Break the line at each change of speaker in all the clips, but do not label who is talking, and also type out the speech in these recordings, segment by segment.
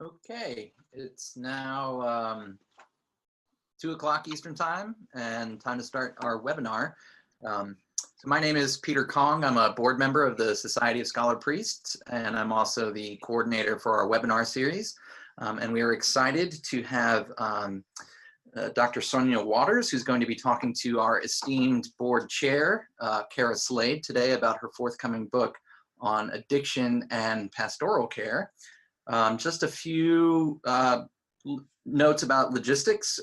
Okay, it's now 2 o'clock Eastern Time and time to start our webinar. So my name is Peter Kong. I'm a board member of the Society of Scholar Priests, and I'm also the coordinator for our webinar series. And we are excited to have Dr. Sonia Waters, who's going to be talking to our esteemed board chair, Kara Slade, today about her forthcoming book on addiction and pastoral care. Just a few notes about logistics.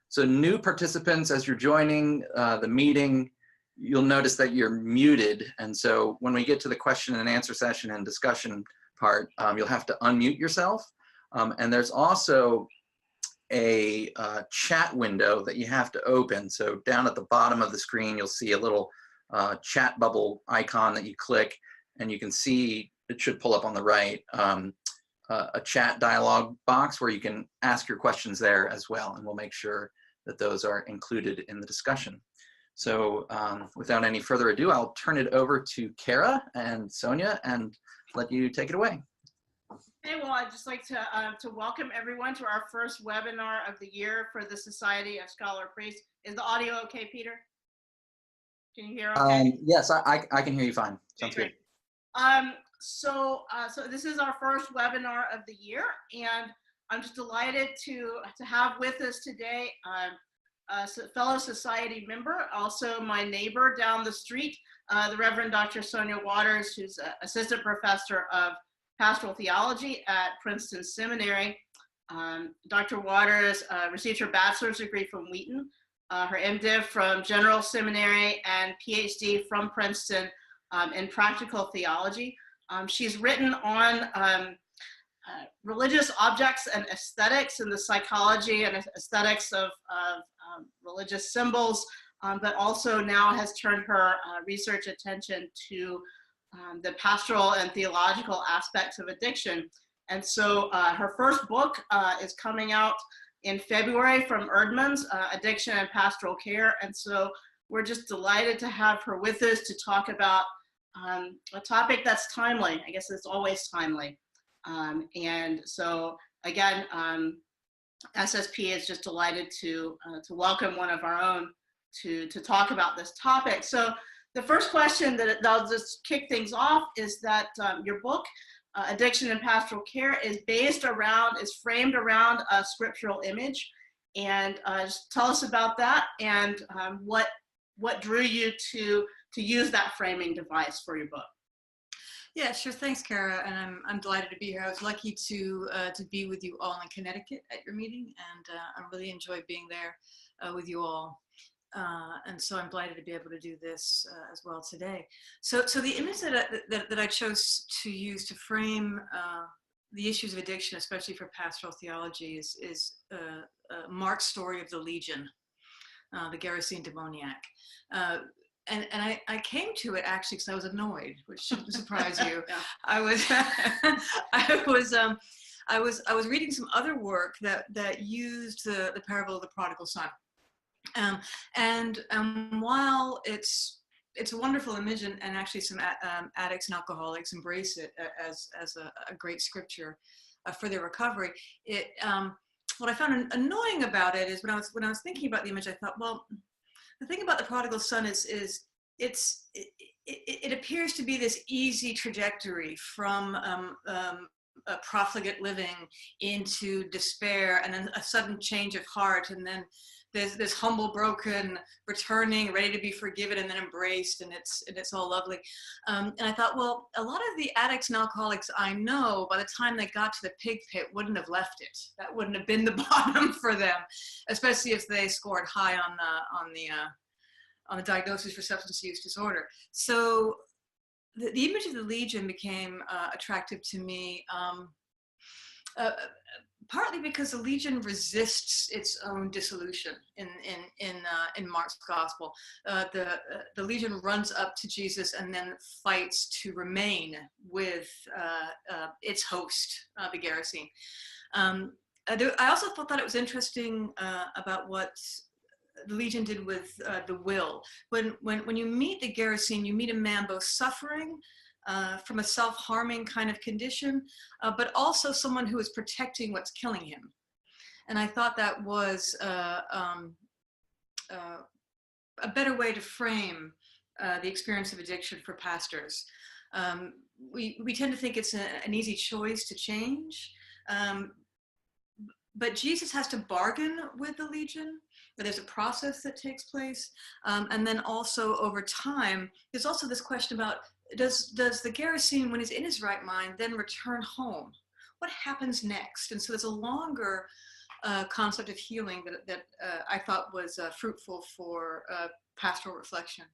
So new participants, as you're joining the meeting, you'll notice that you're muted. And so when we get to the question and answer session and discussion part, you'll have to unmute yourself. And there's also a chat window that you have to open. So down at the bottom of the screen, you'll see a little chat bubble icon that you click, and you can see, it should pull up on the right, a chat dialog box where you can ask your questions there as well, and we'll make sure that those are included in the discussion. So without any further ado, I'll turn it over to Kara and Sonia and let you take it away.
Hey, well, I'd just like to welcome everyone to our first webinar of the year for the Society of Scholar Priests. Is the audio okay, Peter? Can you hear okay?
Yes, I can hear you fine. Sounds
okay,
good.
So this is our first webinar of the year, and I'm just delighted to have with us today a fellow society member, also my neighbor down the street, the Reverend Dr. Sonia Waters, who's assistant professor of pastoral theology at Princeton Seminary. Dr. Waters received her bachelor's degree from Wheaton, her MDiv from General Seminary, and PhD from Princeton in practical theology. She's written on religious objects and aesthetics and the psychology and aesthetics of religious symbols, but also now has turned her research attention to the pastoral and theological aspects of addiction. And so her first book is coming out in February from Erdman's, Addiction and Pastoral Care. And so we're just delighted to have her with us to talk about a topic that's timely. I guess it's always timely. And so again, SSP is just delighted to welcome one of our own to talk about this topic. So the first question that I'll just kick things off is that your book, Addiction and Pastoral Care, is framed around a scriptural image. And just tell us about that and what drew you to use that framing device for your book.
Yeah, sure. Thanks, Kara. And I'm delighted to be here. I was lucky to be with you all in Connecticut at your meeting, and I really enjoyed being there with you all. And so I'm delighted to be able to do this as well today. So the image that I chose to use to frame the issues of addiction, especially for pastoral theology, is Mark's story of the Legion, the Gerasene demoniac. And I came to it actually because I was annoyed, which shouldn't surprise you.
Yeah.
I was reading some other work that used the parable of the prodigal son. And while it's a wonderful image, and actually some addicts and alcoholics embrace it as a great scripture for their recovery, what I found annoying about it is when I was thinking about the image, I thought, well, the thing about the prodigal son is it appears to be this easy trajectory from a profligate living into despair, and then a sudden change of heart, and then there's this humble, broken, returning, ready to be forgiven, and then embraced, and it's all lovely. And I thought, well, a lot of the addicts and alcoholics I know, by the time they got to the pig pit, wouldn't have left it. That wouldn't have been the bottom for them, especially if they scored high on the diagnosis for substance use disorder. So the image of the Legion became attractive to me. Partly because the Legion resists its own dissolution in Mark's gospel. The Legion runs up to Jesus and then fights to remain with its host, the Gerasene. I also thought that it was interesting about what the Legion did with the will. When you meet the Gerasene, you meet a man both suffering from a self-harming kind of condition, but also someone who is protecting what's killing him. And I thought that was a better way to frame the experience of addiction for pastors. We tend to think it's an easy choice to change, but Jesus has to bargain with the legion. But there's a process that takes place, and then also over time, there's also this question about does the Gerasene, when he's in his right mind, then return home? What happens next? And so there's a longer concept of healing that I thought was fruitful for pastoral reflection.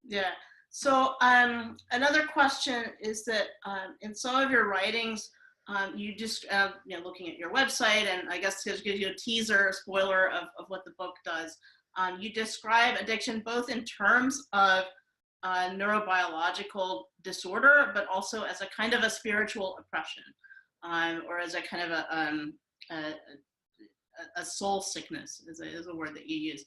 Yeah. So another question is that in some of your writings, you just, looking at your website, and I guess to give you a teaser, a spoiler of what the book does, you describe addiction both in terms of neurobiological disorder, but also as a kind of a spiritual oppression, or as a kind of a soul sickness is a word that you use.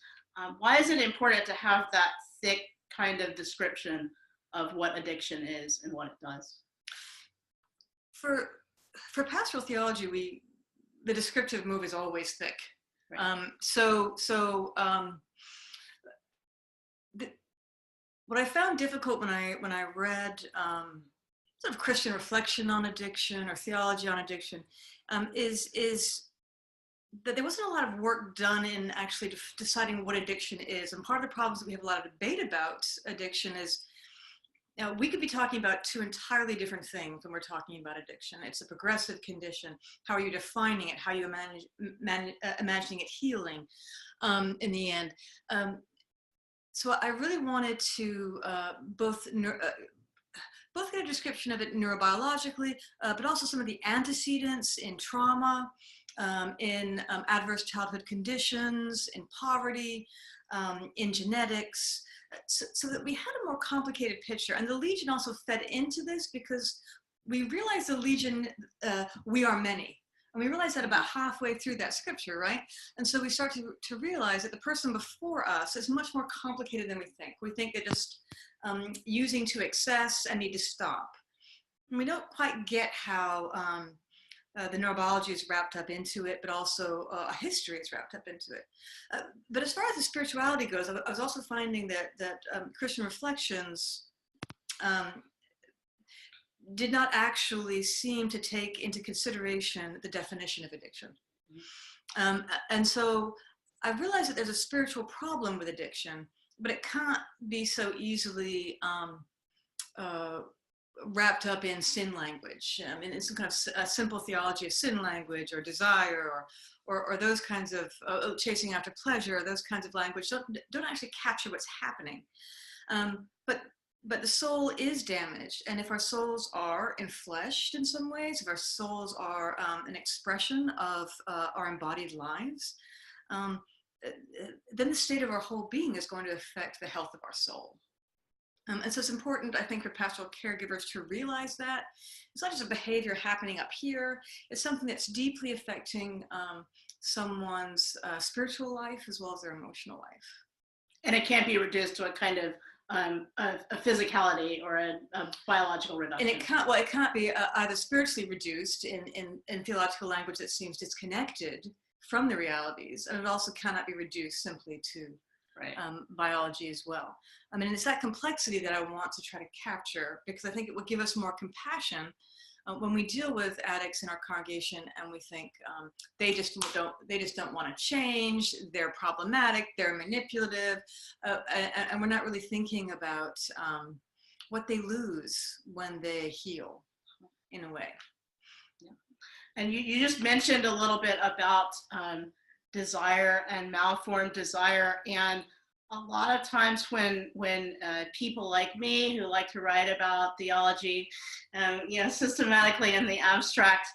Why is it important to have that thick kind of description of what addiction is and what it does?
For pastoral theology, the descriptive move is always thick. Right. What I found difficult when I read sort of Christian reflection on addiction or theology on addiction is that there wasn't a lot of work done in actually deciding what addiction is. And part of the problems that we have a lot of debate about addiction is, we could be talking about two entirely different things when we're talking about addiction. It's a progressive condition. How are you defining it? How are you imagining it healing in the end? So I really wanted to both get a description of it neurobiologically, but also some of the antecedents in trauma, in adverse childhood conditions, in poverty, in genetics, so that we had a more complicated picture. And the Legion also fed into this because we realized the Legion, we are many. And we realized that about halfway through that scripture, right? And so we start to realize that the person before us is much more complicated than we think. We think they're just using to excess and need to stop. And we don't quite get how the neurobiology is wrapped up into it, but also a history is wrapped up into it. But as far as the spirituality goes, I was also finding that Christian reflections did not actually seem to take into consideration the definition of addiction. And so I realized that there's a spiritual problem with addiction, but it can't be so easily wrapped up in sin language. I mean, it's some kind of a simple theology of sin language or desire or those kinds of chasing after pleasure, those kinds of language don't actually capture what's happening. But the soul is damaged. And if our souls are enfleshed in some ways, if our souls are an expression of our embodied lives, then the state of our whole being is going to affect the health of our soul. And so it's important, I think, for pastoral caregivers to realize that it's not just a behavior happening up here, it's something that's deeply affecting someone's spiritual life as well as their emotional life. And
it can't be reduced to a kind of a physicality or a biological reduction.
And it can't be either spiritually reduced in theological language that seems disconnected from the realities, and it also cannot be reduced simply to biology as well. I mean, it's that complexity that I want to try to capture, because I think it would give us more compassion when we deal with addicts in our congregation and we think they just don't want to change, they're problematic, they're manipulative, and we're not really thinking about what they lose when they heal, in a way.
Yeah. And you just mentioned a little bit about desire and malformed desire, and a lot of times when people like me who like to write about theology, systematically in the abstract,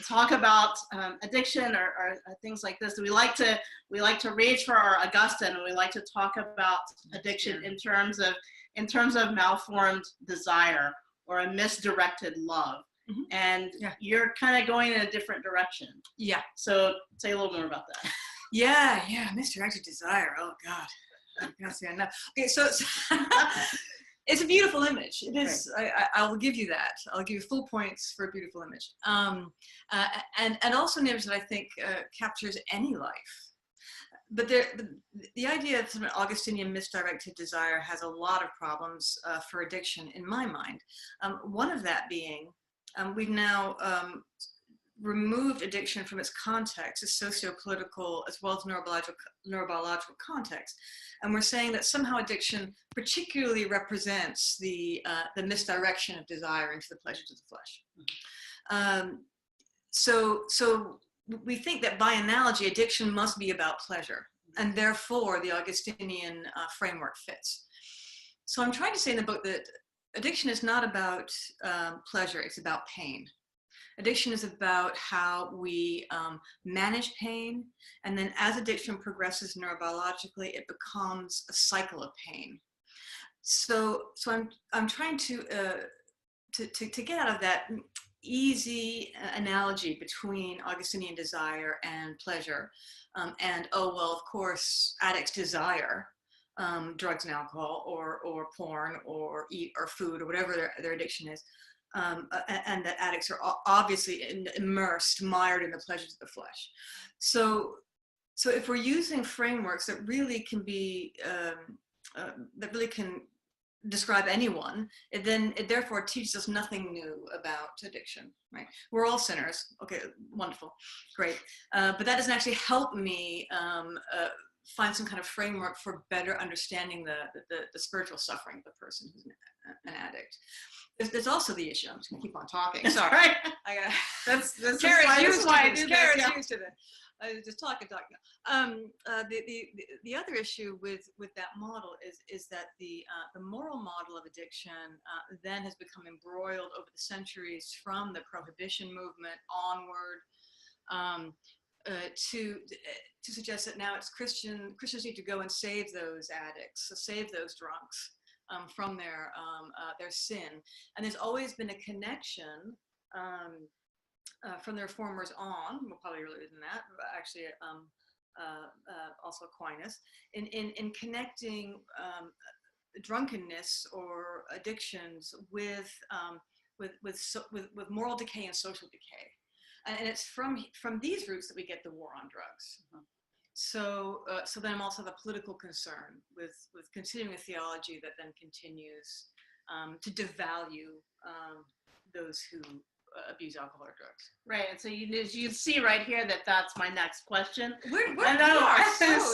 talk about addiction or things like this, we like to reach for our Augustine, and we like to talk about addiction in terms of malformed desire or a misdirected love. Mm-hmm. And you're kind of going in a different direction.
Yeah.
So say a little more about that.
Yeah, misdirected desire. Oh God. I can't say enough. Okay, so It's a beautiful image. It is. Right. I will give you that. I'll give you full points for a beautiful image. And also an image that I think captures any life. But the idea of an Augustinian misdirected desire has a lot of problems for addiction in my mind. One of that being, we've now removed addiction from its context, its socio-political as well as neurobiological context. And we're saying that somehow addiction particularly represents the misdirection of desire into the pleasures of the flesh. So we think that by analogy, addiction must be about pleasure, and therefore the Augustinian framework fits. So I'm trying to say in the book that addiction is not about pleasure, it's about pain. Addiction is about how we manage pain, and then as addiction progresses neurobiologically, it becomes a cycle of pain. So I'm trying to get out of that easy analogy between Augustinian desire and pleasure, and oh well, of course, addicts desire drugs and alcohol, or porn, or eat, or food, or whatever their addiction is. And that addicts are obviously immersed, mired in the pleasures of the flesh. So if we're using frameworks that really can be, that really can describe anyone, it therefore teaches us nothing new about addiction, right? We're all sinners. Okay, wonderful, great. But that doesn't actually help me find some kind of framework for better understanding the spiritual suffering of the person who's an addict. There's also the issue. I'm just gonna keep on talking. Sorry.
Right.
That's
Kara's used to this.
Kara's used to this. I just talk. The other issue with that model is that the moral model of addiction then has become embroiled over the centuries from the prohibition movement onward, to suggest that now it's Christians need to go and save those addicts, save those drunks from their sin. And there's always been a connection from the reformers on, well, probably earlier than that, but actually also Aquinas, in connecting drunkenness or addictions with moral decay and social decay. And it's from these roots that we get the war on drugs. Mm-hmm. So then I'm also have a political concern with continuing a theology that then continues to devalue those who abuse alcohol or drugs.
Right, and so you see right here that that's my next question.
We're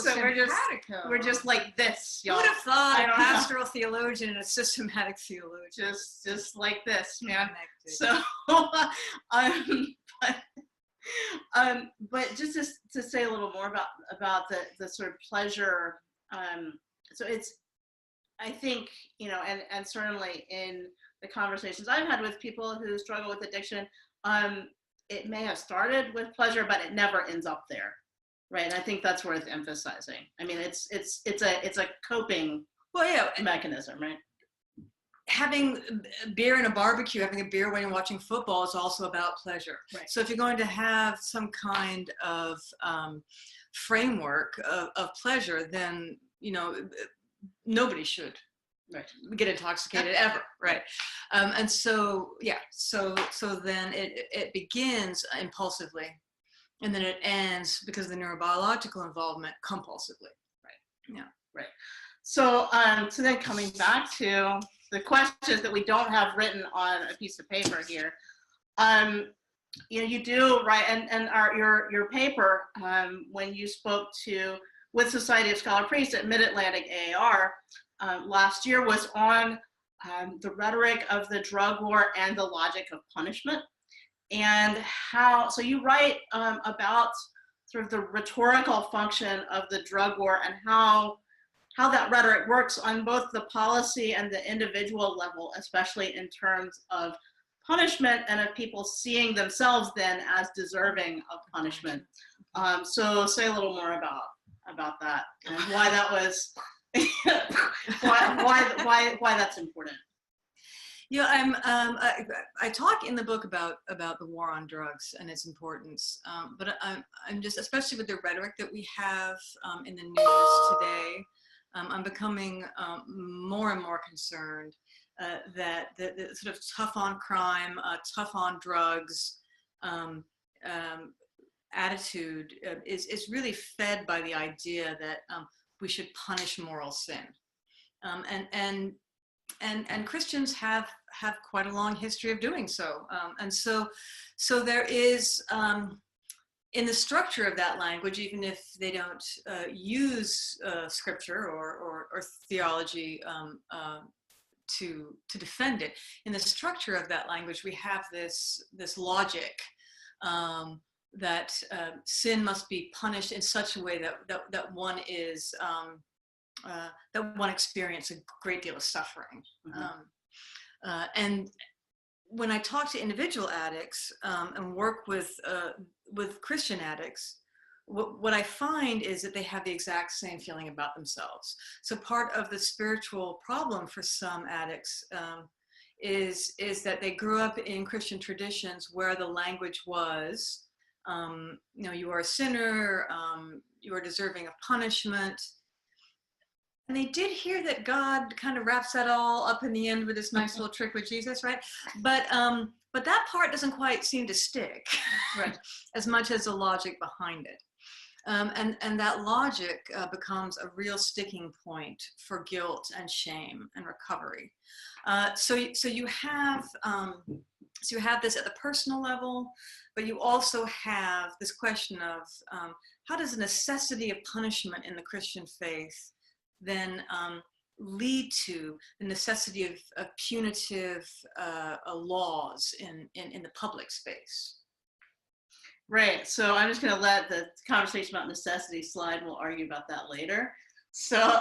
so we're just like this, y'all.
Who would have thought a pastoral theologian and a systematic theologian?
Just like this, man.
Connected.
So, but just to say a little more about the sort of pleasure. So it's, I think, and certainly in the conversations I've had with people who struggle with addiction, it may have started with pleasure, but it never ends up there, right? And I think that's worth emphasizing. I mean, it's a coping mechanism, right?
Having beer and a barbecue, having a beer when you're watching football is also about pleasure.
Right.
So if you're going to have some kind of framework of pleasure, then nobody should get intoxicated ever, right? And so then it begins impulsively, and then it ends because of the neurobiological involvement compulsively. Right. Yeah. Right.
So then coming back to the questions that we don't have written on a piece of paper here, you do, right, and your paper, when you spoke with Society of Scholar Priests at Mid-Atlantic AAR last year, was on the rhetoric of the drug war and the logic of punishment, and so you write about sort of the rhetorical function of the drug war and how that rhetoric works on both the policy and the individual level, especially in terms of punishment and of people seeing themselves then as deserving of punishment. So say a little more about that and why that was, why that's important.
Yeah, I talk in the book about the war on drugs and its importance, but I'm just, especially with the rhetoric that we have in the news today, I'm becoming more and more concerned that the sort of tough on crime, tough on drugs attitude is really fed by the idea that we should punish moral sin, and Christians have quite a long history of doing so, and so there is in the structure of that language, even if they don't use scripture or theology to defend it, in the structure of that language, we have this logic that sin must be punished in such a way that one is that one experiences a great deal of suffering. Mm-hmm. And when I talk to individual addicts and work with Christian addicts, what I find is that they have the exact same feeling about themselves. So part of the spiritual problem for some addicts is that they grew up in Christian traditions where the language was, you are a sinner, you are deserving of punishment. And they did hear that God kind of wraps that all up in the end with this nice little trick with Jesus, right? But that part doesn't quite seem to stick, right, as much as the logic behind it. And that logic becomes a real sticking point for guilt and shame and recovery. So you have this at the personal level, but you also have this question of how does the necessity of punishment in the Christian faith then lead to the necessity of punitive laws in the public space?
Right. So I'm just going to let the conversation about necessity slide. We'll argue about that later. So,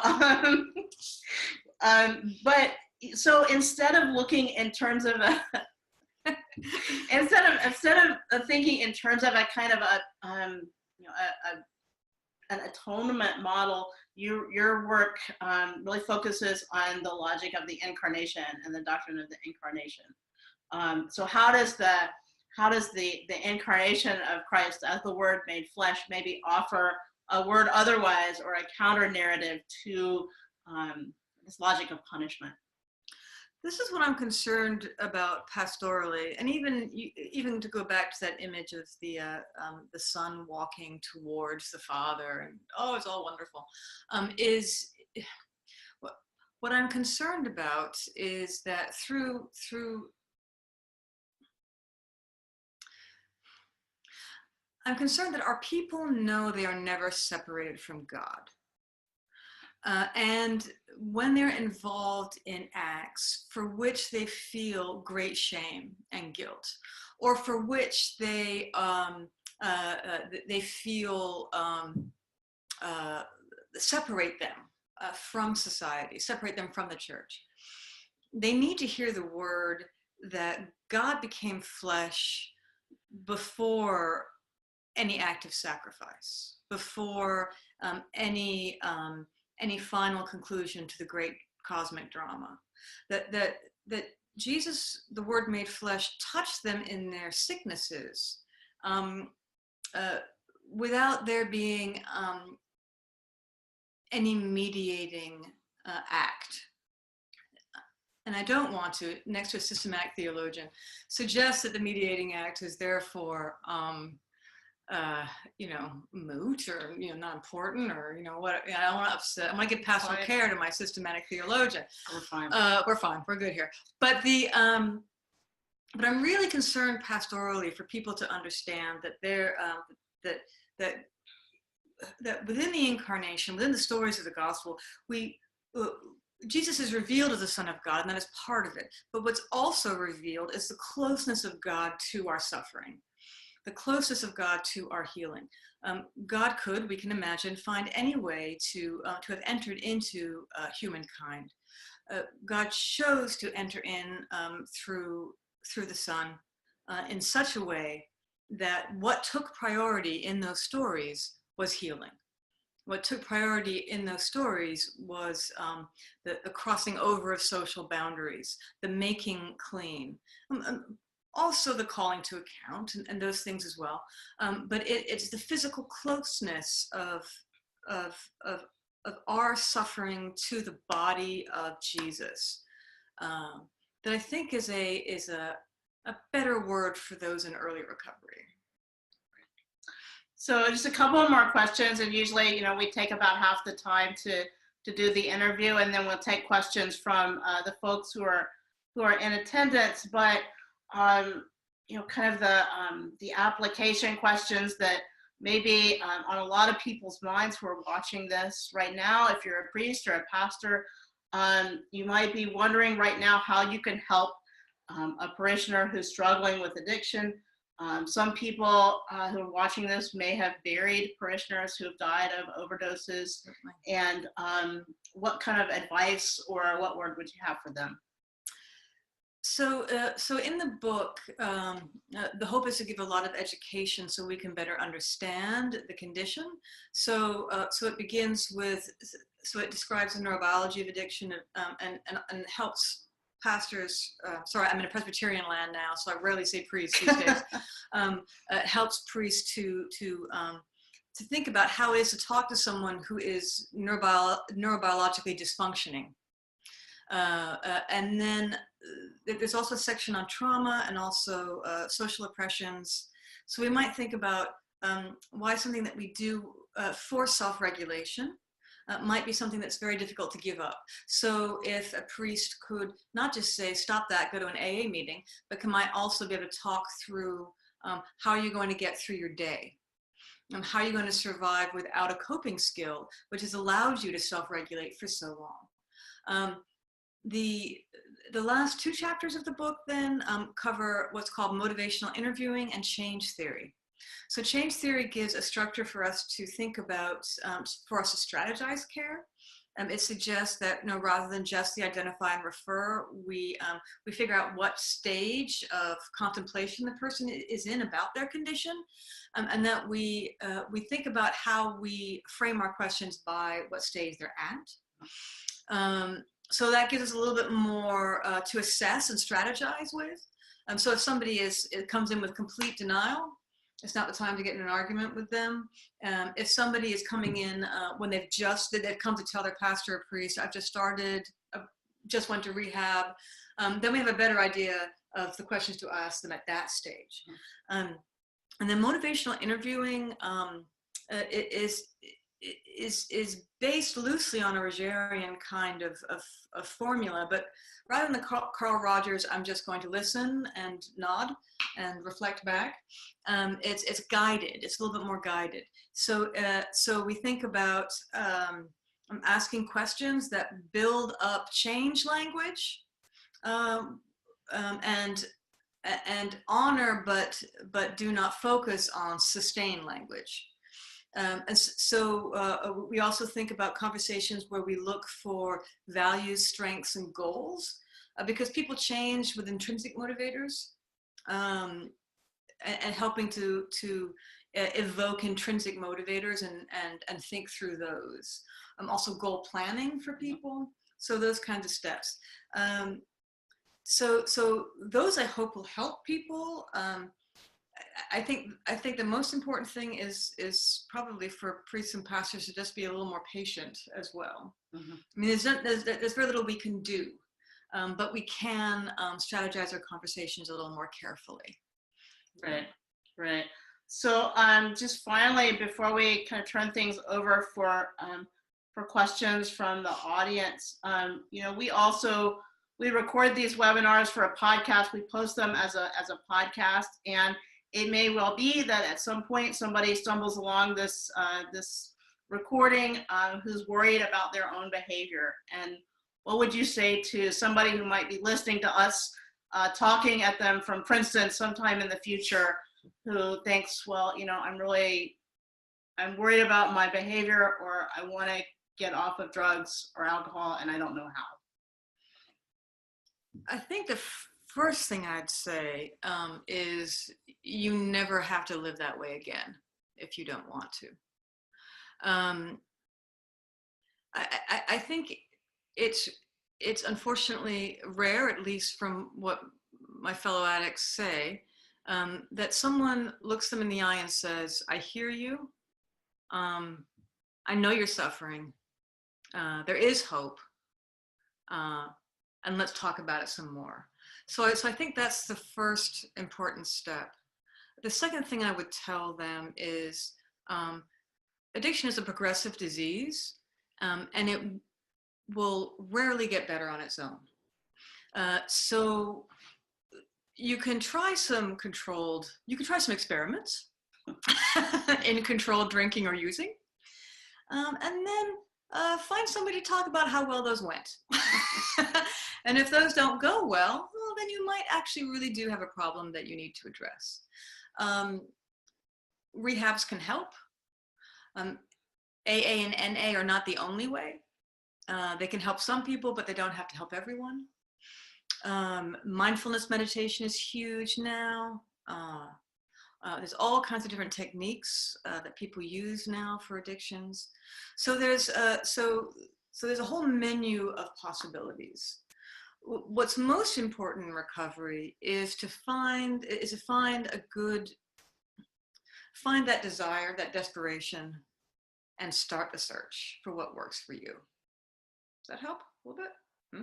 but so instead of looking in terms of instead of thinking in terms of a kind of an atonement model, your work really focuses on the logic of the incarnation and the doctrine of the incarnation. So how does the incarnation of Christ as the Word made flesh maybe offer a word otherwise or a counter narrative to this logic of punishment?
This is what I'm concerned about pastorally, and even to go back to that image of the son walking towards the Father, and it's all wonderful. Is what I'm concerned about is that through I'm concerned that our people know they are never separated from God. And when they're involved in acts for which they feel great shame and guilt, or for which they feel separate them from society, separate them from the church, they need to hear the word that God became flesh before any act of sacrifice, before any final conclusion to the great cosmic drama. That Jesus, the Word made flesh, touched them in their sicknesses without there being any mediating act. And I don't want to, next to a systematic theologian, suggest that the mediating act is therefore moot or, not important, or, what, I don't want to upset. I want to give pastoral care to my systematic theologian.
We're fine.
We're fine. We're good here. But but I'm really concerned pastorally for people to understand that that within the incarnation, within the stories of the gospel, Jesus is revealed as the Son of God, and that is part of it. But what's also revealed is the closeness of God to our suffering, the closeness of God to our healing. God could, we can imagine, find any way to have entered into humankind. God chose to enter in through the Son in such a way that what took priority in those stories was healing. What took priority in those stories was the crossing over of social boundaries, the making clean. Also the calling to account and those things as well. But it's the physical closeness of our suffering to the body of Jesus that I think is a better word for those in early recovery.
So just a couple more questions, and usually, we take about half the time to do the interview, and then we'll take questions from the folks who are in attendance. But kind of the application questions that maybe on a lot of people's minds who are watching this right now. If you're a priest or a pastor, you might be wondering right now how you can help a parishioner who's struggling with addiction. Some people who are watching this may have buried parishioners who have died of overdoses. And what kind of advice or what word would you have for them?
So in the book, the hope is to give a lot of education so we can better understand the condition. So it begins with, so it describes the neurobiology of addiction and helps pastors, sorry, I'm in a Presbyterian land now, so I rarely say priests these days. It helps priests to think about how it is to talk to someone who is neurobiologically dysfunctioning. And then there's also a section on trauma and also social oppressions. So we might think about why something that we do for self-regulation might be something that's very difficult to give up. So if a priest could not just say, stop that, go to an AA meeting, but might also be able to talk through how are you going to get through your day? How are you going to survive without a coping skill, which has allowed you to self-regulate for so long? The last two chapters of the book then cover what's called motivational interviewing and change theory. So change theory gives a structure for us to think about, for us to strategize care. It suggests that rather than just the identify and refer, we figure out what stage of contemplation the person is in about their condition, and that we think about how we frame our questions by what stage they're at. So that gives us a little bit more to assess and strategize with. So if somebody comes in with complete denial, it's not the time to get in an argument with them. If somebody is coming in when they've come to tell their pastor or priest, I've just started, just went to rehab, then we have a better idea of the questions to ask them at that stage. And then motivational interviewing is based loosely on a Rogerian kind of formula, but rather than the Carl Rogers, I'm just going to listen and nod and reflect back. It's guided. It's a little bit more guided. So we think about asking questions that build up change language and honor, but do not focus on sustain language. And so we also think about conversations where we look for values, strengths, and goals, because people change with intrinsic motivators, and helping to evoke intrinsic motivators and think through those. Also goal planning for people. So those kinds of steps. So those I hope will help people. I think the most important thing is probably for priests and pastors to just be a little more patient as well. Mm-hmm. I mean, there's very little we can do, but we can strategize our conversations a little more carefully.
Right. So just finally, before we kind of turn things over for questions from the audience, we record these webinars for a podcast. We post them as a podcast, and it may well be that at some point somebody stumbles along this recording who's worried about their own behavior. And what would you say to somebody who might be listening to us talking at them from Princeton sometime in the future, who thinks, well, I'm worried about my behavior, or I want to get off of drugs or alcohol and I don't know how?
I think the first thing I'd say is you never have to live that way again if you don't want to. I think it's unfortunately rare, at least from what my fellow addicts say, that someone looks them in the eye and says, I hear you, I know you're suffering, there is hope, and let's talk about it some more. So I think that's the first important step. The second thing I would tell them is addiction is a progressive disease, and it will rarely get better on its own. So you can try some experiments in controlled drinking or using, and then find somebody to talk about how well those went. And if those don't go well, then you might actually really do have a problem that you need to address. Rehabs can help. AA and NA are not the only way. They can help some people, but they don't have to help everyone. Mindfulness meditation is huge now. There's all kinds of different techniques that people use now for addictions. So there's a whole menu of possibilities. What's most important in recovery is to find that desire, that desperation, and start the search for what works for you. Does that help a little bit?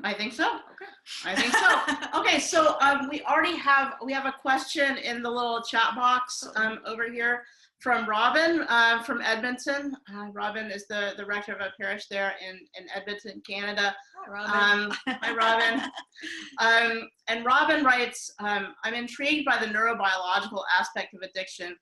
I think so.
Okay.
I think so. Okay, so we have a question in the little chat box over here from Robin from Edmonton. Robin is the rector of a parish there in Edmonton, Canada.
Hi, Robin.
Hi, Robin. And Robin writes, I'm intrigued by the neurobiological aspect of addiction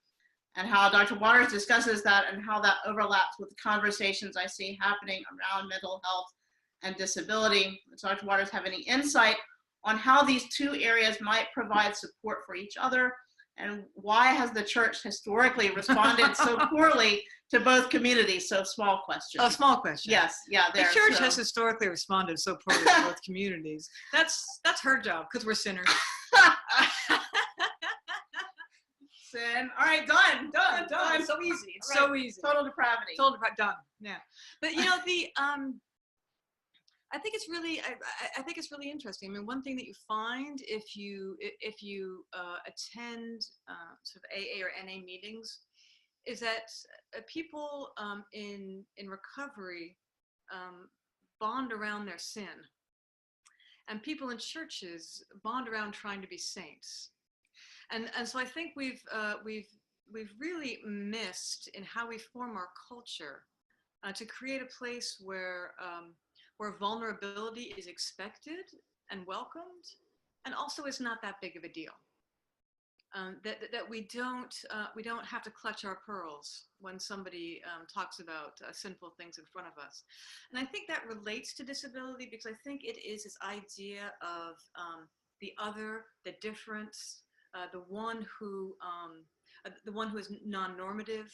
and how Dr. Waters discusses that and how that overlaps with the conversations I see happening around mental health and disability. Does Dr. Waters have any insight on how these two areas might provide support for each other? And why has the church historically responded so poorly to both communities? So small question.
Oh, small question.
Yes, yeah.
The church has historically responded so poorly to both communities. That's her job, because we're sinners.
Sin. All right, done.
It's so easy. It's
right.
So easy.
Total depravity.
Done. Yeah. But I think it's really interesting. I mean, one thing that you find if you attend sort of AA or NA meetings is that people in recovery bond around their sin, and people in churches bond around trying to be saints. And so I think we've really missed in how we form our culture to create a place where vulnerability is expected and welcomed, and also is not that big of a deal. That we don't have to clutch our pearls when somebody talks about sinful things in front of us. And I think that relates to disability, because I think it is this idea of the other, the difference, the one who is non-normative,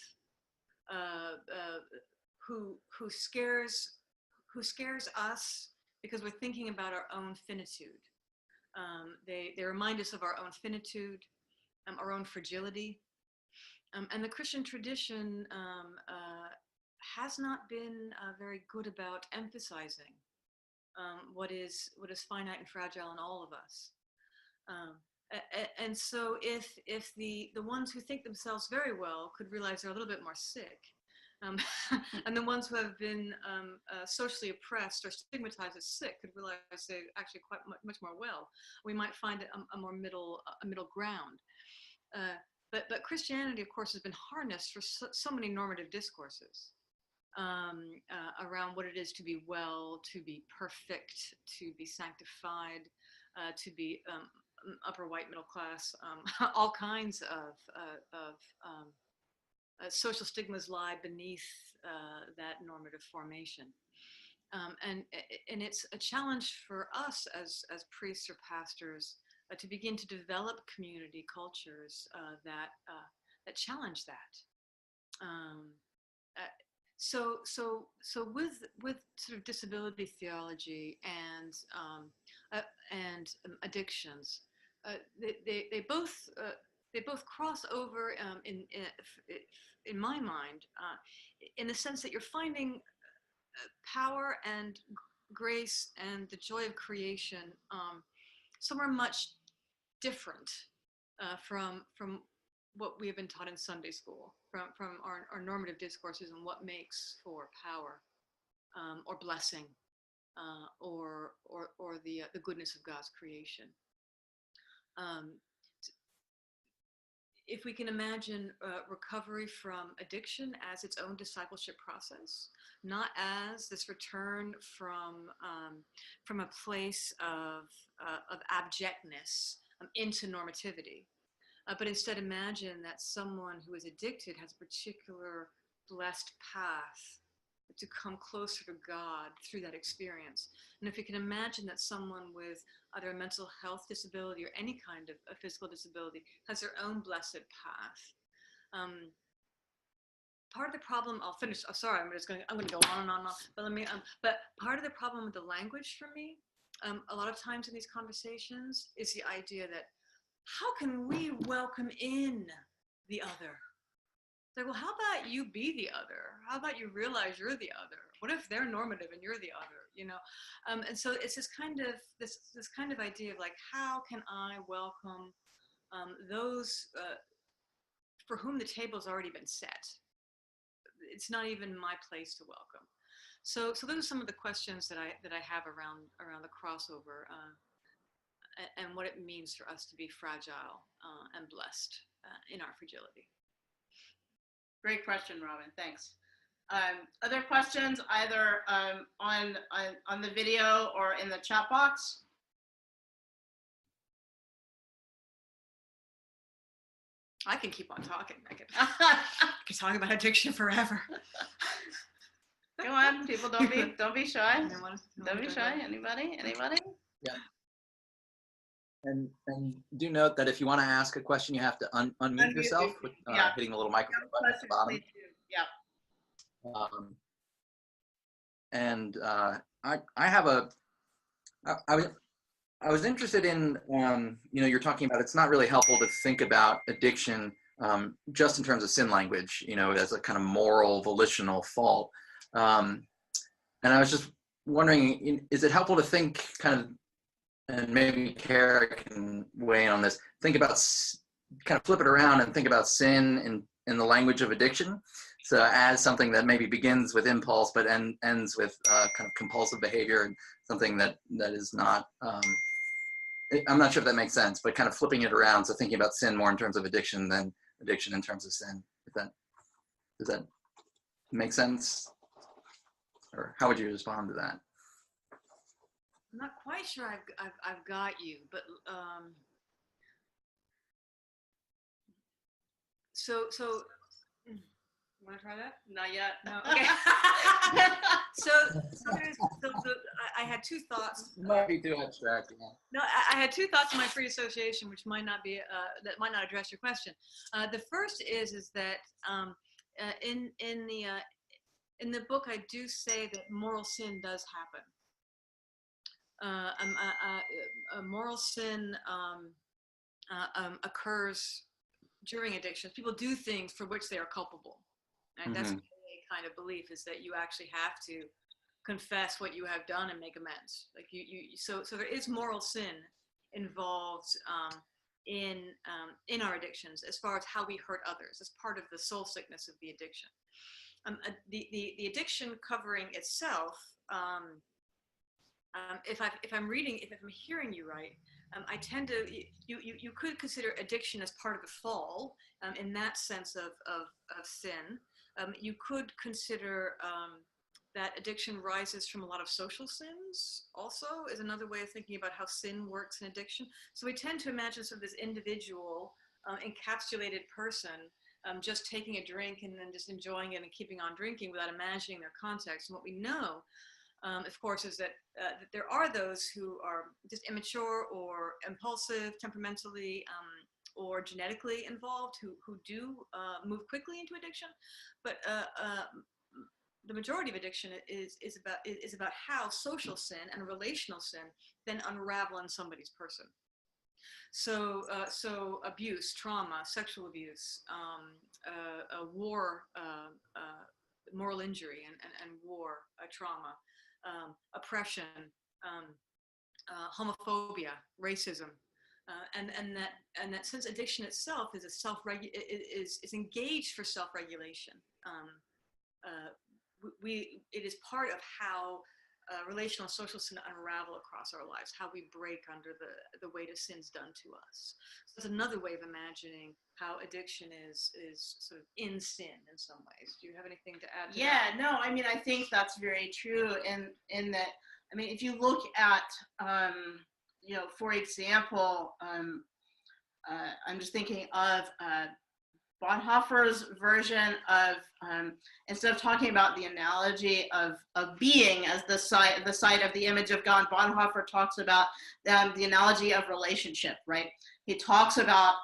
who scares us because we're thinking about our own finitude. They remind us of our own finitude, our own fragility. And the Christian tradition has not been very good about emphasizing what is finite and fragile in all of us. And so if the ones who think themselves very well could realize they're a little bit more sick, and the ones who have been socially oppressed or stigmatized as sick could realize they're actually quite much more well, we might find a more middle ground. But Christianity, of course, has been harnessed for so many normative discourses around what it is to be well, to be perfect, to be sanctified, to be upper white middle class. All kinds of social stigmas lie beneath that normative formation. And it's a challenge for us as priests or pastors to begin to develop community cultures that challenge that. So with sort of disability theology and addictions, they both cross over in my mind, in the sense that you're finding power and grace and the joy of creation somewhere much different from what we have been taught in Sunday school, from our normative discourses and what makes for power or blessing or the goodness of God's creation. If we can imagine recovery from addiction as its own discipleship process, not as this return from a place of abjectness into normativity, but instead imagine that someone who is addicted has a particular blessed path to come closer to God through that experience. And if you can imagine that someone with either a mental health disability or any kind of a physical disability has their own blessed path. Part of the problem, I'll finish, oh, sorry, I'm going to go on and on and on, but but part of the problem with the language for me, a lot of times in these conversations, is the idea that how can we welcome in the other? Like, well, how about you be the other? How about you realize you're the other? What if they're normative and you're the other? You know, and so it's this kind of idea of like, how can I welcome those for whom the table's already been set? It's not even my place to welcome. So those are some of the questions that I have around the crossover and what it means for us to be fragile and blessed in our fragility.
Great question, Robin. Thanks. Other questions, either on the video or in the chat box?
I can keep on talking. I can talk about addiction forever.
Go on, people. Don't be shy. Don't be shy. Anybody?
Yeah. And do note that if you want to ask a question, you have to unmute yourself with hitting the little microphone button at the bottom.
Yeah.
I was interested in, you're talking about it's not really helpful to think about addiction just in terms of sin language, as a kind of moral, volitional fault. And I was just wondering, is it helpful to think kind of, and maybe Kara can weigh in on this, think about, kind of flip it around and think about sin in the language of addiction. So as something that maybe begins with impulse, but ends with kind of compulsive behavior, and something that is not, I'm not sure if that makes sense, but kind of flipping it around. So thinking about sin more in terms of addiction than addiction in terms of sin. Does that make sense? Or how would you respond to that?
I'm not quite sure I've got you, but so want to try that?
Not yet.
No. Okay. so I had two thoughts.
Might be too abstract. Yeah.
No, I had two thoughts in my free association, which might not be that might not address your question. The first is that in the book I do say that moral sin does happen. A moral sin occurs during addictions. People do things for which they are culpable, and that's a kind of belief, is that you actually have to confess what you have done and make amends. Like so there is moral sin involved in our addictions as far as how we hurt others. As part of the soul sickness of the addiction. The addiction covering itself. If I'm hearing you right, I tend to, you could consider addiction as part of the fall, in that sense of sin. You could consider that addiction rises from a lot of social sins also, is another way of thinking about how sin works in addiction. So we tend to imagine sort of this individual, encapsulated person just taking a drink and then just enjoying it and keeping on drinking without imagining their context. And what we know, of course, is that there are those who are just immature or impulsive, temperamentally, or genetically involved, who do move quickly into addiction. But the majority of addiction is about how social sin and relational sin then unravel in somebody's person. So abuse, trauma, sexual abuse, war, moral injury and war, trauma, oppression, homophobia, racism, and that since addiction itself is is engaged for self-regulation, it is part of how relational social sin unravel across our lives, how we break under the weight of sins done to us. So it's another way of imagining how addiction is sort of in sin in some ways. Do you have anything to add to that?
Yeah, no, I mean, I think that's very true in that, I mean, if you look at, for example, I'm just thinking of Bonhoeffer's version of, instead of talking about the analogy of being as the site of the image of God, Bonhoeffer talks about the analogy of relationship, right? He talks about,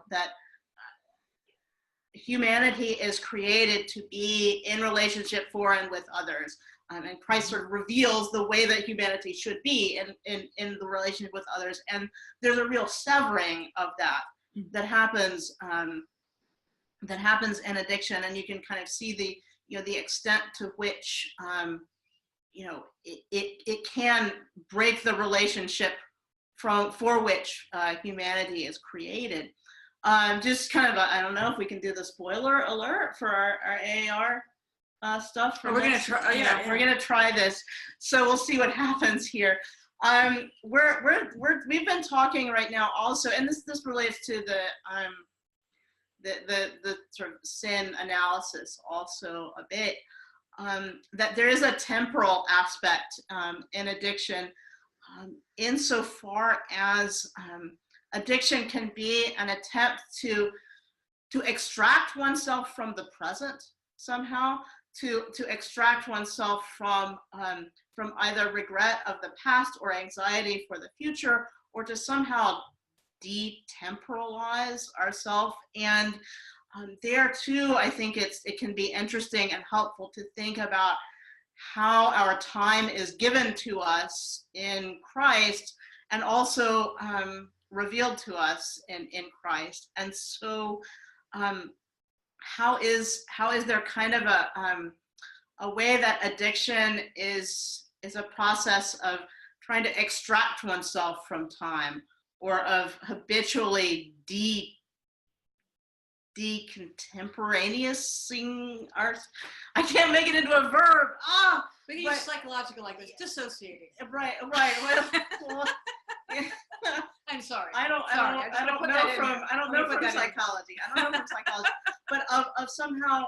that humanity is created to be in relationship for and with others. And Christ sort of reveals the way that humanity should be in the relationship with others. And there's a real severing of that happens in addiction. And you can kind of see the extent to which, it can break the relationship for which humanity is created. Just kind of I don't know if we can do the spoiler alert for our AAR stuff.
We're going to try.
We're going to try this. So we'll see what happens here. We've been talking right now also, and this relates to the sort of sin analysis also a bit, that there is a temporal aspect in addiction, insofar as addiction can be an attempt to extract oneself from the present somehow, to extract oneself from either regret of the past or anxiety for the future, or to somehow detemporalize ourselves. And there too, I think it can be interesting and helpful to think about how our time is given to us in Christ, and also revealed to us in Christ. And so how is there kind of a way that addiction is a process of trying to extract oneself from time, or of habitually decontemporaneousing our, I can't make it into a verb.
We can use psychological like this, dissociating.
Right. Well, yeah.
I'm sorry.
I don't know from psychology, but of somehow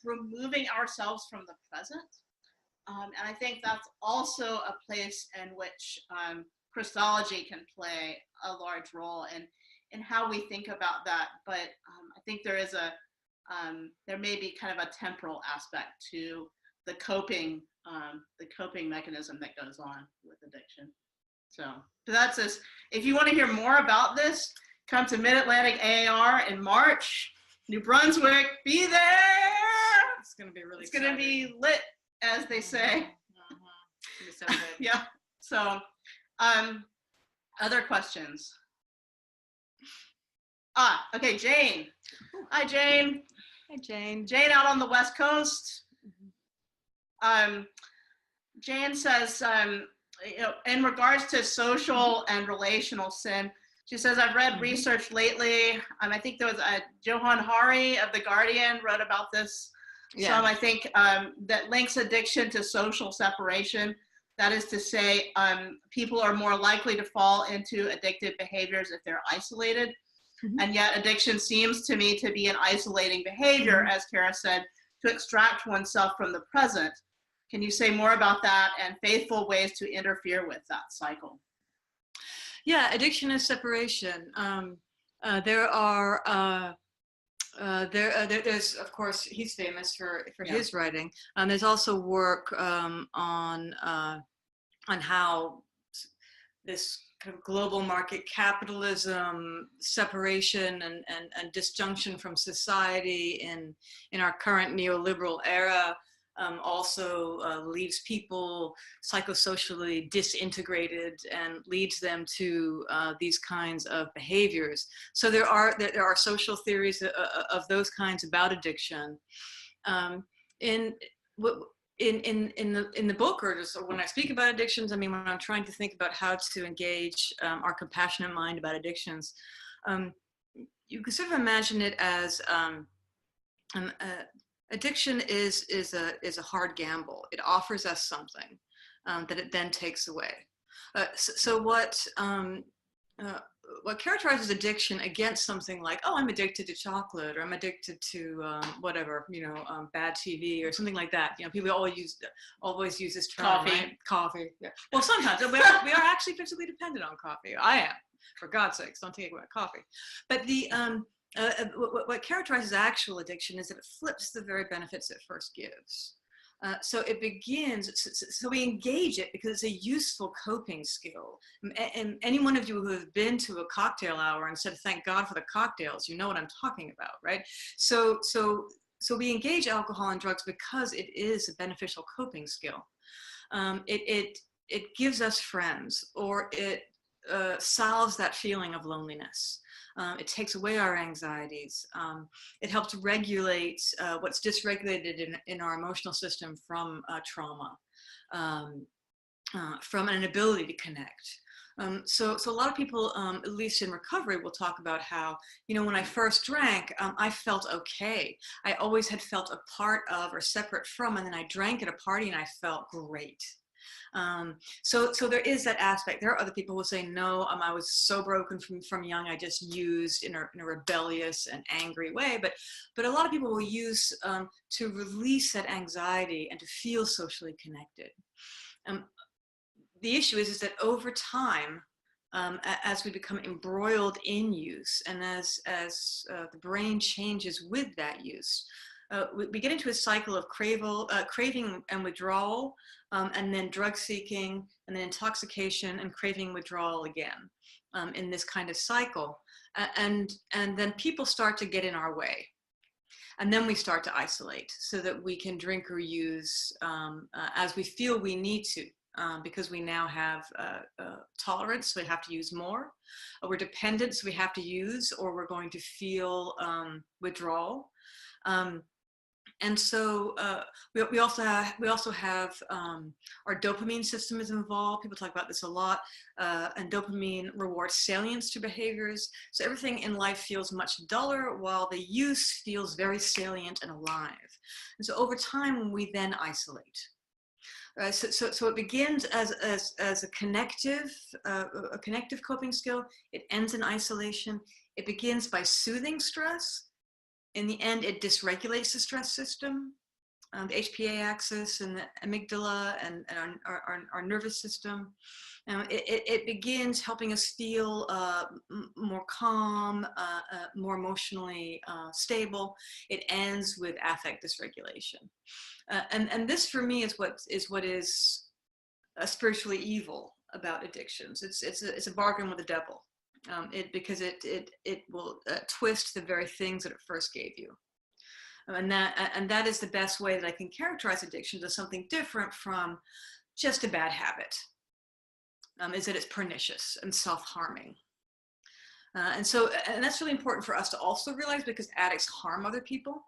removing ourselves from the present. And I think that's also a place in which Christology can play a large role in how we think about that. But I think there may be kind of a temporal aspect to the coping mechanism that goes on with addiction. So that's this. If you want to hear more about this, come to Mid-Atlantic AAR in March, New Brunswick. Be there.
It's going to be really.
It's going to be lit, as they say.
So good.
Yeah. So, other questions? Okay, Jane. Hi, Jane.
Hi, Jane.
Jane out on the West Coast. Jane says, in regards to social and relational sin, she says, I've read research lately. I think there was Johan Hari of The Guardian wrote about this.
Yeah.
I think that links addiction to social separation. That is to say, people are more likely to fall into addictive behaviors if they're isolated. And yet addiction seems to me to be an isolating behavior, as Kara said, to extract oneself from the present. Can you say more about that and faithful ways to interfere with that cycle?
Yeah, addiction is separation. There's, of course, he's famous for his writing. There's also work on how this kind of global market capitalism separation and disjunction from society in our current neoliberal era also leaves people psychosocially disintegrated and leads them to these kinds of behaviors. So there are social theories of those kinds about addiction. In the book, or just when I speak about addictions, I mean, when I'm trying to think about how to engage our compassionate mind about addictions, you can sort of imagine it as Addiction is a hard gamble. It offers us something that it then takes away. So what characterizes addiction against something like, oh, I'm addicted to chocolate, or I'm addicted to whatever, bad TV or something like that. People always use this term,
Coffee.
right? Coffee. Yeah. Well, sometimes we are actually physically dependent on coffee. I am, for God's sakes, don't take away coffee. But what characterizes actual addiction is that it flips the very benefits it first gives. So it begins, so we engage it because it's a useful coping skill. And any one of you who have been to a cocktail hour and said, thank God for the cocktails, you know what I'm talking about, right? So we engage alcohol and drugs because it is a beneficial coping skill. It gives us friends, or it solves that feeling of loneliness. It takes away our anxieties. It helps regulate what's dysregulated in our emotional system from trauma, from an inability to connect. So a lot of people, at least in recovery, will talk about how, when I first drank, I felt okay. I always had felt a part of or separate from, and then I drank at a party and I felt great. So there is that aspect. There are other people who will say, no, I was so broken from young, I just used in a rebellious and angry way. But a lot of people will use to release that anxiety and to feel socially connected. The issue is that over time, as we become embroiled in use, and as the brain changes with that use, we get into a cycle of craving and withdrawal, and then drug seeking, and then intoxication and craving withdrawal again, in this kind of cycle. And then people start to get in our way. And then we start to isolate so that we can drink or use as we feel we need to, because we now have tolerance, so we have to use more. We're dependent, so we have to use, or we're going to feel withdrawal. And so we also have our dopamine system is involved. People talk about this a lot, and dopamine rewards salience to behaviors. So everything in life feels much duller, while the use feels very salient and alive. And so over time, we then isolate. So it begins as a connective coping skill. It ends in isolation. It begins by soothing stress. In the end, it dysregulates the stress system, the HPA axis and the amygdala and our nervous system. It begins helping us feel more calm, more emotionally stable. It ends with affect dysregulation. And this, for me, is what is spiritually evil about addictions. It's a bargain with the devil. Because it will twist the very things that it first gave you, and that is the best way that I can characterize addiction as something different from just a bad habit. Is that it's pernicious and self-harming, and that's really important for us to also realize, because addicts harm other people,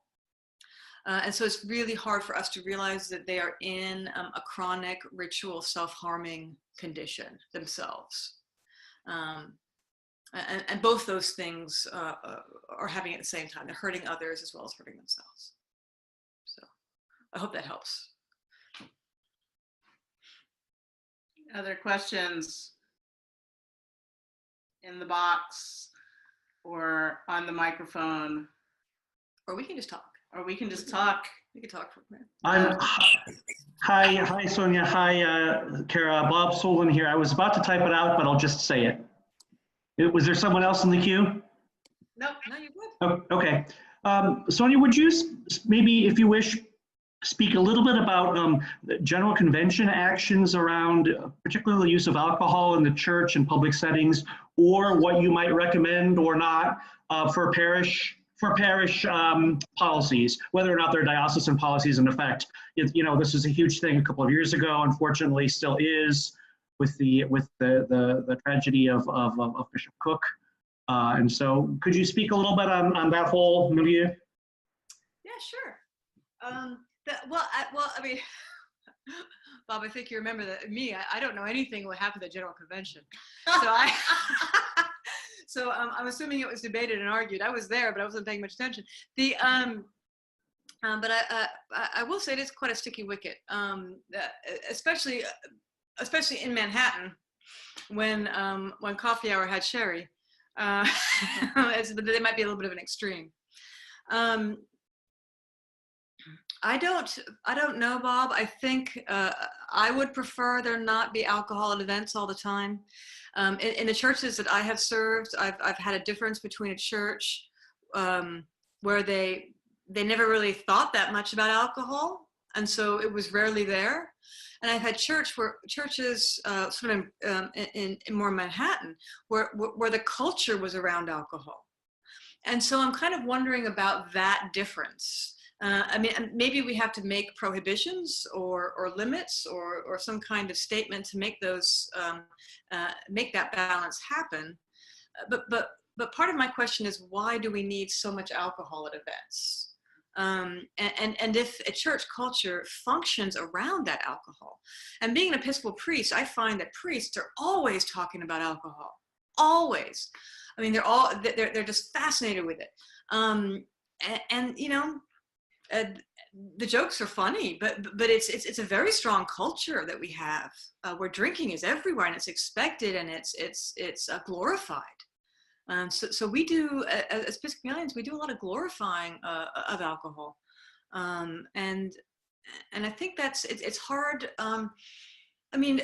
and so it's really hard for us to realize that they are in a chronic ritual self-harming condition themselves. And both those things are happening at the same time. They're hurting others as well as hurting themselves. So I hope that helps.
Other questions in the box or on the microphone?
Or we can just talk.
We can talk for a minute.
Hi, Sonia. Hi, Kara. Bob Solon here. I was about to type it out, but I'll just say it. Was there someone else in the queue?
Nope.
No, you're good.
Oh, okay. Sonia, would you maybe, if you wish, speak a little bit about general convention actions around particularly the use of alcohol in the church and public settings, or what you might recommend or not for parish policies, whether or not there are diocesan policies in effect. This was a huge thing a couple of years ago, unfortunately still is, with the tragedy of Bishop Cook. And so could you speak a little bit on that whole milieu?
Yeah, sure. I mean, Bob, I think you remember that I don't know anything what happened at General Convention. So I'm assuming it was debated and argued. I was there, but I wasn't paying much attention. But I will say it is quite a sticky wicket, especially in Manhattan when coffee hour had sherry. They might be a little bit of an extreme. I don't know, Bob. I think I would prefer there not be alcohol at events all the time. In the churches that I have served, I've had a difference between a church where they never really thought that much about alcohol, and so it was rarely there. And I've had churches sort of in more Manhattan where the culture was around alcohol, and so I'm kind of wondering about that difference. I mean, maybe we have to make prohibitions or limits or some kind of statement to make those make that balance happen. But part of my question is, why do we need so much alcohol at events? And if a church culture functions around that alcohol, and being an Episcopal priest, I find that priests are always talking about alcohol, always. I mean, they're just fascinated with it, and you know. The jokes are funny, but it's a very strong culture that we have where drinking is everywhere and it's expected and it's glorified. So we do, as Episcopalians, we do a lot of glorifying of alcohol, and I think it's hard. I mean,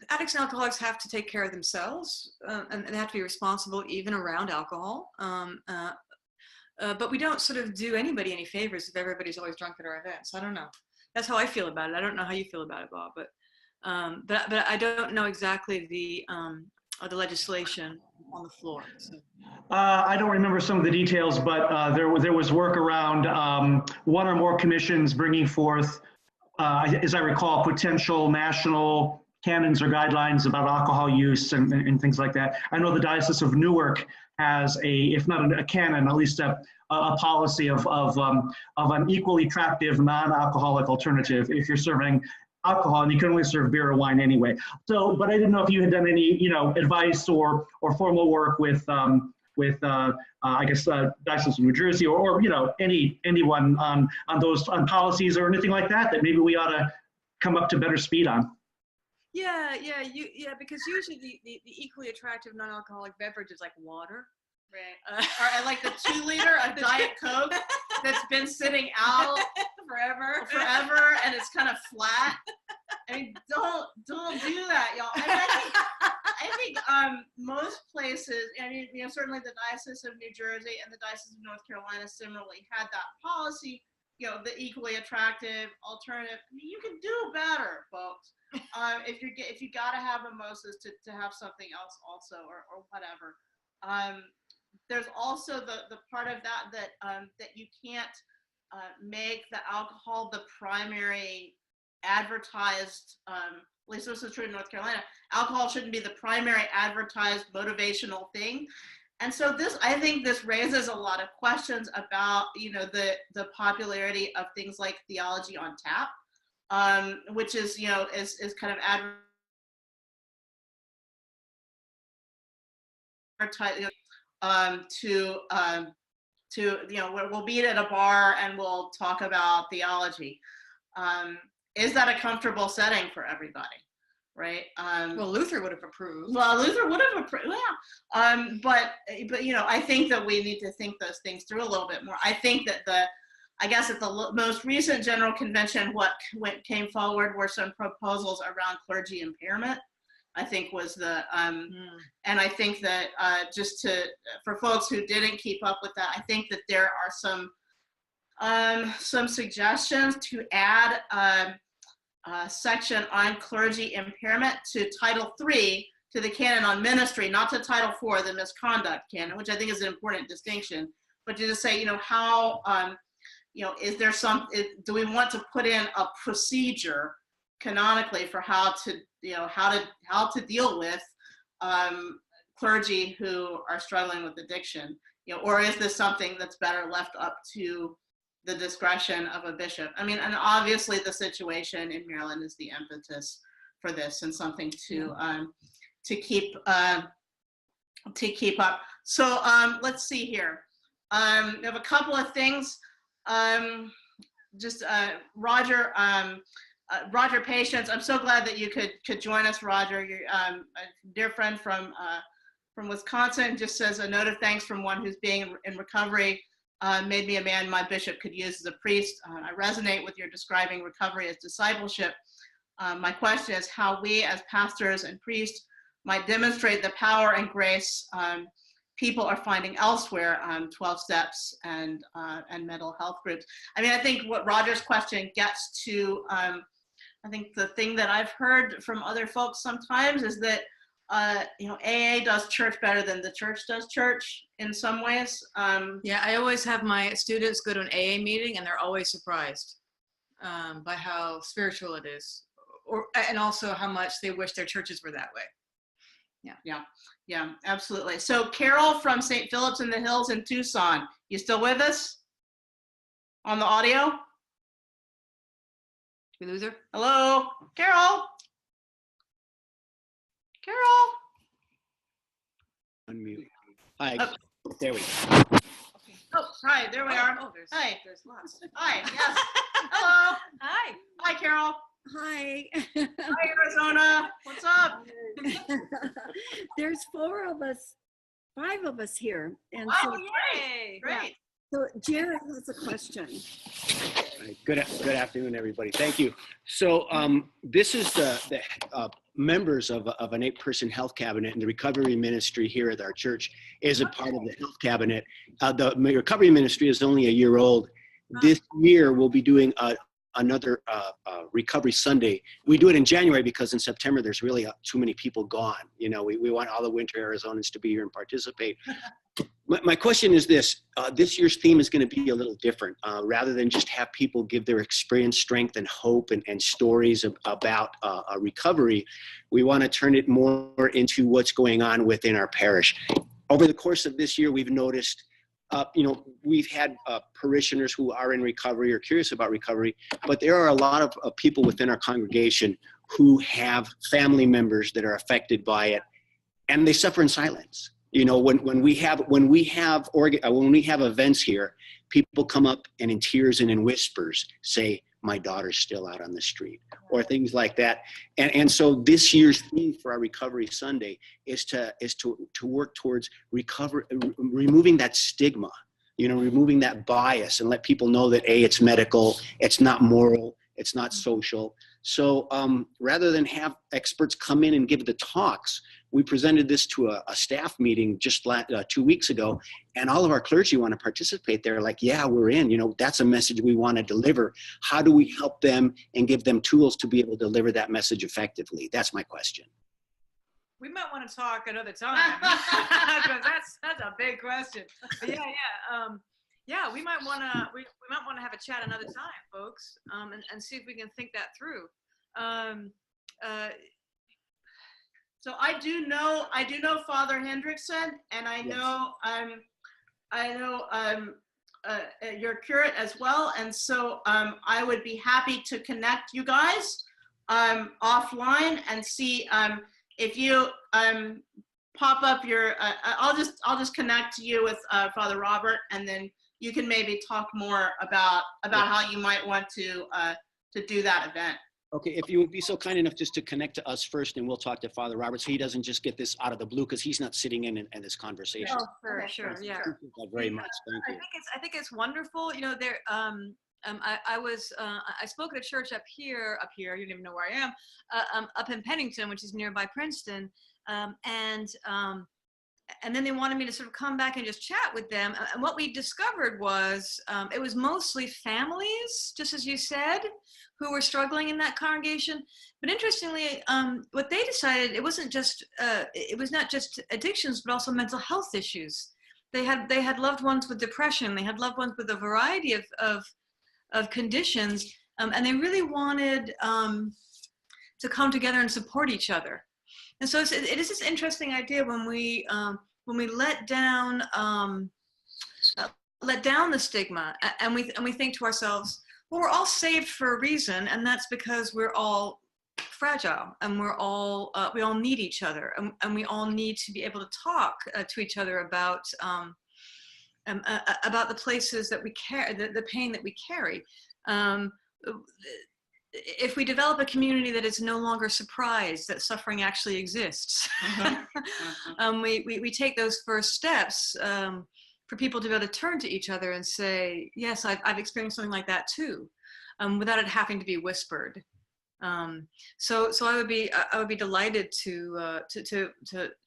addicts and alcoholics have to take care of themselves, and they have to be responsible even around alcohol. But we don't sort of do anybody any favors if everybody's always drunk at our events. I don't know. That's how I feel about it. I don't know how you feel about it, Bob, but I don't know exactly the legislation on the floor. So.
I don't remember some of the details, but there was work around one or more commissions bringing forth, as I recall, potential national canons or guidelines about alcohol use and things like that. I know the Diocese of Newark has if not a canon, at least a policy of an equally attractive non-alcoholic alternative if you're serving alcohol, and you can only serve beer or wine anyway. So, but I didn't know if you had done any, advice or formal work with I guess Diocese of New Jersey or anyone on policies or anything like that maybe we ought to come up to better speed on.
Yeah, because usually the equally attractive non-alcoholic beverage is like water.
Right. Or like the 2 liter of Diet Coke that's been sitting out forever, and it's kind of flat. I mean, don't do that, y'all. I think most places, I mean, certainly the Diocese of New Jersey and the Diocese of North Carolina similarly had that policy. The equally attractive alternative. I mean, you can do better, folks. If you gotta have mimosas to have something else also or whatever. There's also the part of that you can't make the alcohol the primary advertised. At least this is true in North Carolina. Alcohol shouldn't be the primary advertised motivational thing. And so I think this raises a lot of questions about, the popularity of things like theology on tap, which is, is kind of advertised we'll meet at a bar and we'll talk about theology. Is that a comfortable setting for everybody? Right.
Well, Luther would have approved.
Yeah. But I think that we need to think those things through a little bit more. I think that at the most recent General Convention, what came forward were some proposals around clergy impairment. I think was and I think that for folks who didn't keep up with that, I think that there are some suggestions to add section on clergy impairment to Title III to the canon on ministry, not to Title IV, the misconduct canon, which I think is an important distinction, but to just say, how, is there do we want to put in a procedure canonically for how to deal with clergy who are struggling with addiction, or is this something that's better left up to the discretion of a bishop? I mean, and obviously the situation in Maryland is the impetus for this and something to keep up. So let's see here. We have a couple of things. Roger Patience. I'm so glad that you could join us, Roger. You're a dear friend from Wisconsin. Just says a note of thanks from one who's being in recovery made me a man my bishop could use as a priest. I resonate with your describing recovery as discipleship. My question is how we as pastors and priests might demonstrate the power and grace people are finding elsewhere, 12 steps and mental health groups. I mean, I think what Roger's question gets to, I think the thing that I've heard from other folks sometimes is that, AA does church better than the church does church in some ways.
Yeah, I always have my students go to an AA meeting and they're always surprised by how spiritual it is, and also how much they wish their churches were that way.
Yeah, absolutely. So Carol from St. Philip's in the Hills in Tucson, you still with us on the audio?
Did we lose her?
Hello, Carol? Carol?
Unmute. Hi,
Oh.
there we go.
Oh, hi, there we are.
Oh, there's,
Hi.
there's lots.
Hi, yes. Hello.
Hi.
Hi, Carol.
Hi.
Hi, Arizona. What's up?
There's 5 of us here. And
Wow,
so,
Yay.
Great.
so Jared has a question.
Good afternoon, everybody. Thank you. So this is the members of an 8-person health cabinet, and the recovery ministry here at our church is a part of the health cabinet. The recovery ministry is only a year old. This year we'll be doing another recovery Sunday. We do it in January because in September there's really too many people gone. You know, we want all the winter Arizonans to be here and participate. My question is this: this year's theme is going to be a little different. Rather than just have people give their experience, strength, and hope and stories about a recovery, we want to turn it more into what's going on within our parish. Over the course of this year, we've noticed we've had parishioners who are in recovery or curious about recovery, but there are a lot of people within our congregation who have family members that are affected by it, and they suffer in silence. You know, when we have events here, people come up and in tears and in whispers say, "My daughter's still out on the street," or things like that. And so this year's theme for our Recovery Sunday is to work towards removing that stigma, removing that bias, and let people know that it's medical, it's not moral, it's not social. So rather than have experts come in and give the talks, we presented this to a staff meeting just 2 weeks ago, and all of our clergy want to participate. They're like, yeah, we're in, that's a message we want to deliver. How do we help them and give them tools to be able to deliver that message effectively? That's my question.
We might want to talk another time because that's a big question. But yeah, we might want to have a chat another time, folks, and see if we can think that through.
So I do know Father Hendrickson, and I know your curate as well, and so I would be happy to connect you guys offline and see if you pop up your. I'll just connect you with Father Robert, and then you can maybe talk more about how you might want to do that event.
Okay, if you would be so kind enough just to connect to us first, and we'll talk to Father Robert so he doesn't just get this out of the blue, because he's not sitting in this conversation.
Oh, for sure, yeah.
Thank you very much. Thank you.
I think it's wonderful. There. I spoke at a church up here. You don't even know where I am. Up in Pennington, which is nearby Princeton, and then they wanted me to sort of come back and just chat with them. And what we discovered was it was mostly families, just as you said, who were struggling in that congregation. But interestingly, what they decided, it was not just addictions, but also mental health issues. They had loved ones with depression. They had loved ones with a variety of conditions, and they really wanted to come together and support each other. And so it is this interesting idea when we let down the stigma, and we think to ourselves, well, we're all saved for a reason, and that's because we're all fragile, and we all need each other, and we all need to be able to talk to each other about about the places that we carry, the pain that we carry. If we develop a community that is no longer surprised that suffering actually exists, we take those first steps for people to be able to turn to each other and say, yes, I've experienced something like that too, without it having to be whispered. So I would be delighted to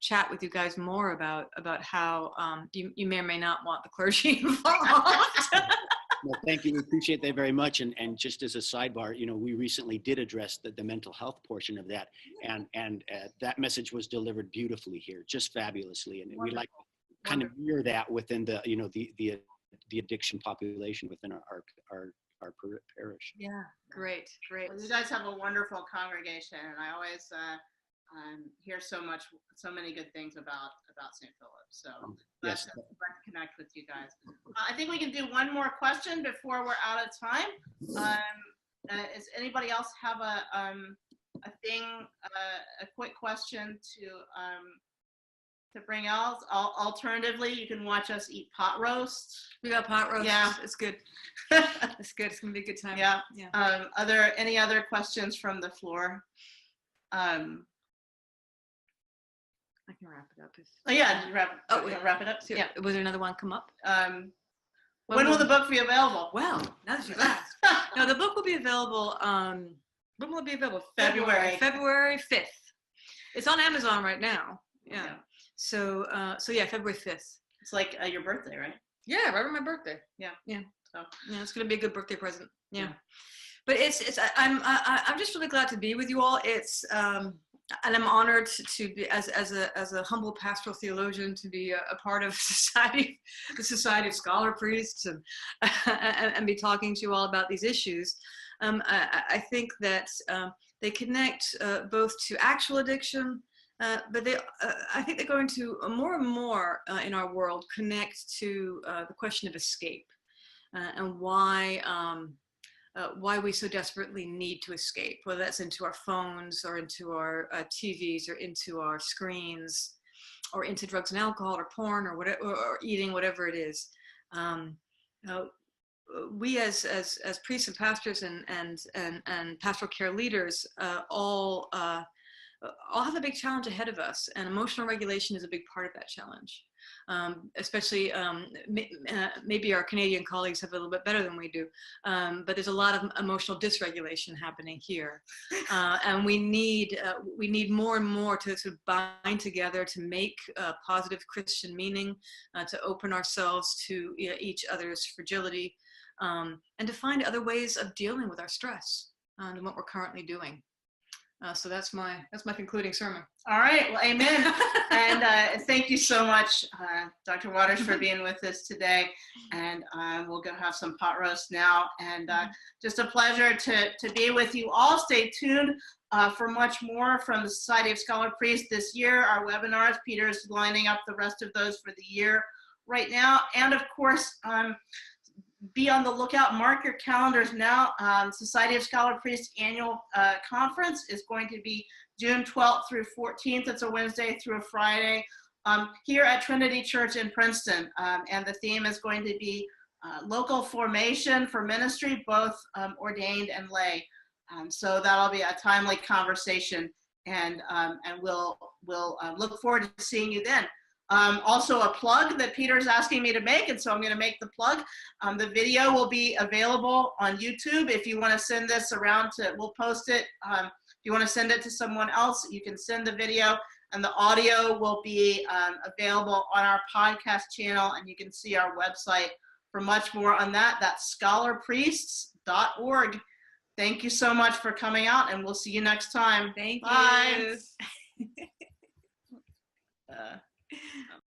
chat with you guys more about how you may or may not want the clergy involved.
Well, thank you. We appreciate that very much. And just as a sidebar, we recently did address the mental health portion of that, and that message was delivered beautifully here, just fabulously. And we like to kind of mirror that within the the addiction population within our parish.
Yeah, great.
Well, you guys have a wonderful congregation, and I always hear so many good things about St. Philip. So
Yes.
I'd like to connect with you guys. I think we can do one more question before we're out of time. Does anybody else have a quick question to bring out? Alternatively, you can watch us eat pot roast.
We got pot roast.
Yeah,
it's good. It's good. It's gonna be a good time.
Yeah.
Yeah.
Are there any other questions from the floor?
I can wrap it up.
Oh yeah, wrap it up.
So,
Yeah.
Was there another one come up?
When will the book be available?
Well, now that you've asked. No, the book will be available. When will it be available?
February
5th. It's on Amazon right now. Yeah. So yeah, February 5th.
It's like your birthday, right?
Yeah, right on my birthday.
Yeah.
So yeah, it's gonna be a good birthday present. Yeah. But I'm just really glad to be with you all. It's and I'm honored to be as a humble pastoral theologian to be a part of the Society of Scholar Priests and be talking to you all about these issues. I think that they connect both to actual addiction, but I think they're going to more and more in our world connect to the question of escape and why we so desperately need to escape, whether that's into our phones or into our TVs or into our screens or into drugs and alcohol or porn or whatever, or eating, whatever it is. We as priests and pastors and pastoral care leaders all have a big challenge ahead of us, and emotional regulation is a big part of that challenge. Especially maybe our Canadian colleagues have a little bit better than we do, but there's a lot of emotional dysregulation happening here, and we need more and more to bind together to make positive Christian meaning, to open ourselves to each other's fragility, and to find other ways of dealing with our stress and what we're currently doing. So that's my concluding sermon.
All right, well, amen. And thank you so much, Dr. Waters, for being with us today. And we'll go have some pot roast now. And just a pleasure to be with you all. Stay tuned for much more from the Society of Scholar Priests this year. Our webinars, Peter's lining up the rest of those for the year right now. And of course, be on the lookout, mark your calendars now. Society of Scholar Priests annual conference is going to be June 12th through 14th. It's a Wednesday through a Friday here at Trinity Church in Princeton. And the theme is going to be local formation for ministry, both ordained and lay. So that'll be a timely conversation, and we'll look forward to seeing you then. Also a plug that Peter's asking me to make, and so I'm going to make the plug. The video will be available on YouTube. If you want to send this around we'll post it. If you want to send it to someone else, you can send the video, and the audio will be available on our podcast channel, and you can see our website for much more on that. That's scholarpriests.org. Thank you so much for coming out, and we'll see you next time.
Thank
Bye.
you.